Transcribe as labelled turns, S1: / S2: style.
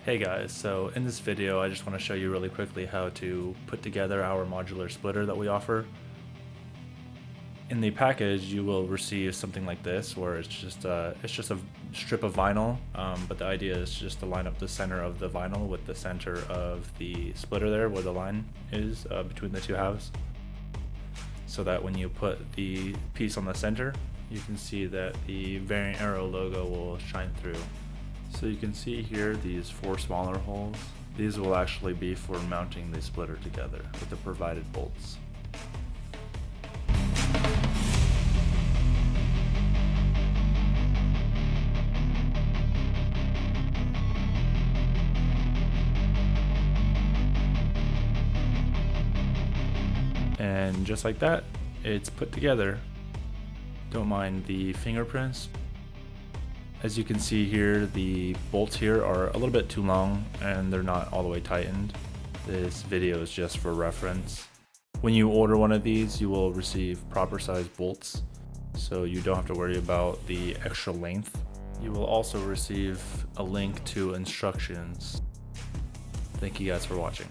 S1: Hey guys, so in this video I just want to show you really quickly how to put together our modular splitter that we offer. In the package you will receive something like this where it's just a strip of vinyl, but the idea is just to line up the center of the vinyl with the center of the splitter there where the line is between the two halves, so that when you put the piece on the center you can see that the Variant Aero logo will shine through. So you can see here these 4 smaller holes. These will actually be for mounting the splitter together with the provided bolts. And just like that, it's put together. Don't mind the fingerprints. As you can see here, the bolts here are a little bit too long and they're not all the way tightened. This video is just for reference. When you order one of these, you will receive proper size bolts, so you don't have to worry about the extra length. You will also receive a link to instructions. Thank you guys for watching.